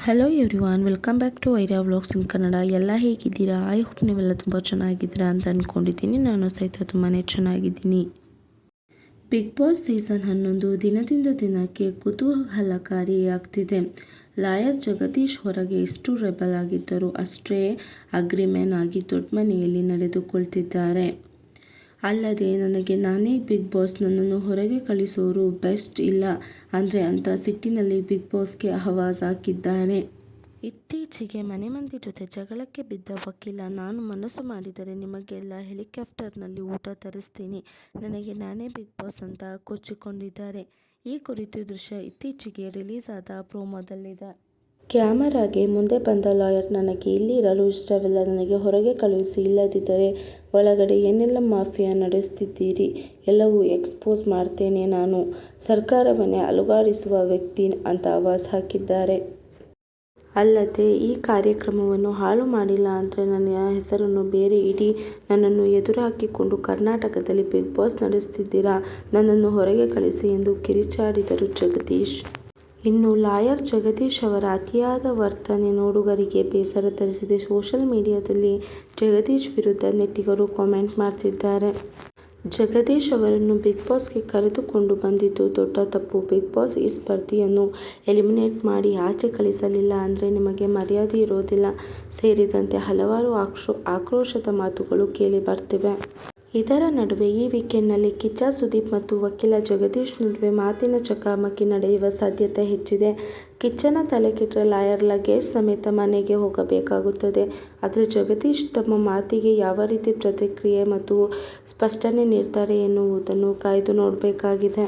Hello everyone, welcome back to Aira vlogs in Kannada. ಎಲ್ಲ ಹೇಗಿದ್ದೀರಾ? I hope ನೀವೆಲ್ಲ ತುಂಬ ಚೆನ್ನಾಗಿದ್ದೀರಾ ಅಂತ ಅಂದ್ಕೊಂಡಿದ್ದೀನಿ. ನಾನು ಸಹಿತ ತುಂಬಾ ಚೆನ್ನಾಗಿದ್ದೀನಿ. ಬಿಗ್ ಬಾಸ್ ಸೀಸನ್ 11 ದಿನದಿಂದ ದಿನಕ್ಕೆ ಕುತೂಹಲಕಾರಿಯಾಗ್ತಿದೆ. ಲಾಯರ್ ಜಗದೀಶ್ ಹೊರಗೆ ಎಷ್ಟು ರೆಬಲ್ ಆಗಿದ್ದರೂ ಅಷ್ಟೇ ಅಗ್ರಿಮೆನ್ ಆಗಿ ದೊಡ್ಡ ಮನೆಯಲ್ಲಿ ನಡೆದುಕೊಳ್ತಿದ್ದಾರೆ. ಅಲ್ಲದೆ ನನಗೆ ನಾನೇ ಬಿಗ್ ಬಾಸ್, ನನ್ನನ್ನು ಹೊರಗೆ ಕಳಿಸೋರು ಬೆಸ್ಟ್ ಇಲ್ಲ ಅಂದರೆ ಅಂತ ಸಿಟ್ಟಿನಲ್ಲಿ ಬಿಗ್ ಬಾಸ್ಗೆ ಆವಾಜ್ ಹಾಕಿದ್ದಾರೆ. ಇತ್ತೀಚೆಗೆ ಮನೆ ಮಂದಿ ಜೊತೆ ಜಗಳಕ್ಕೆ ಬಿದ್ದ ವಕೀಲ, ನಾನು ಮನಸ್ಸು ಮಾಡಿದರೆ ನಿಮಗೆಲ್ಲ ಹೆಲಿಕಾಪ್ಟರ್ನಲ್ಲಿ ಊಟ ತರಿಸ್ತೀನಿ, ನನಗೆ ನಾನೇ ಬಿಗ್ ಬಾಸ್ ಅಂತ ಕೊಚ್ಚಿಕೊಂಡಿದ್ದಾರೆ. ಈ ಕುರಿತು ದೃಶ್ಯ ಇತ್ತೀಚೆಗೆ ರಿಲೀಸ್ ಆದ ಪ್ರೋಮೋದಲ್ಲಿದೆ. ಕ್ಯಾಮರಾಗೆ ಮುಂದೆ ಬಂದ ಲಾಯರ್, ನನಗೆ ಇಲ್ಲಿ ಇರಲು ಇಷ್ಟವಿಲ್ಲ, ನನಗೆ ಹೊರಗೆ ಕಳುಹಿಸಿ, ಇಲ್ಲದಿದ್ದರೆ ಒಳಗಡೆ ಏನೆಲ್ಲ ಮಾಫಿಯಾ ನಡೆಸ್ತಿದ್ದೀರಿ ಎಲ್ಲವೂ ಎಕ್ಸ್ಪೋಸ್ ಮಾಡ್ತೇನೆ, ನಾನು ಸರ್ಕಾರವನ್ನೇ ಅಲುಗಾಡಿಸುವ ವ್ಯಕ್ತಿ ಅಂತ ಆವಾಜ್ ಹಾಕಿದ್ದಾರೆ. ಅಲ್ಲದೆ ಈ ಕಾರ್ಯಕ್ರಮವನ್ನು ಹಾಳು ಮಾಡಿಲ್ಲ ಅಂದರೆ ನನ್ನ ಹೆಸರನ್ನು ಬೇರೆ ಇಡಿ, ನನ್ನನ್ನು ಎದುರು ಹಾಕಿಕೊಂಡು ಕರ್ನಾಟಕದಲ್ಲಿ ಬಿಗ್ ಬಾಸ್ ನಡೆಸ್ತಿದ್ದೀರಾ, ನನ್ನನ್ನು ಹೊರಗೆ ಕಳಿಸಿ ಎಂದು ಕಿರಿಚಾಡಿದರು ಜಗದೀಶ್. ಇನ್ನು ಲಾಯರ್ ಜಗದೀಶ್ ಅವರ ಅತಿಯಾದ ವರ್ತನೆ ನೋಡುಗರಿಗೆ ಬೇಸರ ತರಿಸಿದೆ. ಸೋಷಿಯಲ್ ಮೀಡಿಯಾದಲ್ಲಿ ಜಗದೀಶ್ ವಿರುದ್ಧ ನೆಟ್ಟಿಗರು ಕಾಮೆಂಟ್ ಮಾಡ್ತಿದ್ದಾರೆ. ಜಗದೀಶ್ ಅವರನ್ನು ಬಿಗ್ ಬಾಸ್ಗೆ ಕರೆದುಕೊಂಡು ಬಂದಿದ್ದು ದೊಡ್ಡ ತಪ್ಪು. ಬಿಗ್ ಬಾಸ್ ಈ ಸ್ಪರ್ಧಿಯನ್ನು ಎಲಿಮಿನೇಟ್ ಮಾಡಿ ಆಚೆ ಕಳಿಸಲಿಲ್ಲ ಅಂದರೆ ನಿಮಗೆ ಮರ್ಯಾದೆ ಇರೋದಿಲ್ಲ ಸೇರಿದಂತೆ ಹಲವಾರು ಆಕ್ರೋಶದ ಮಾತುಗಳು ಕೇಳಿ ಬರ್ತಿವೆ. ಇದರ ನಡುವೆ ಈ ವೀಕೆಂಡ್ನಲ್ಲಿ ಕಿಚ್ಚ ಸುದೀಪ್ ಮತ್ತು ವಕೀಲ ಜಗದೀಶ್ ನಡುವೆ ಮಾತಿನ ಚಕಮಕಿ ನಡೆಯುವ ಸಾಧ್ಯತೆ ಹೆಚ್ಚಿದೆ. ಕಿಚ್ಚನ ತಲೆ ಕೆಟ್ಟರೆ ಲಾಯರ್ ಲಗೇಜ್ ಸಮೇತ ಮನೆಗೆ ಹೋಗಬೇಕಾಗುತ್ತದೆ. ಆದರೆ ಜಗದೀಶ್ ತಮ್ಮ ಮಾತಿಗೆ ಯಾವ ರೀತಿ ಪ್ರತಿಕ್ರಿಯೆ ಮತ್ತು ಸ್ಪಷ್ಟನೆ ನೀಡ್ತಾರೆ ಎನ್ನುವುದನ್ನು ಕಾಯ್ದು ನೋಡಬೇಕಾಗಿದೆ.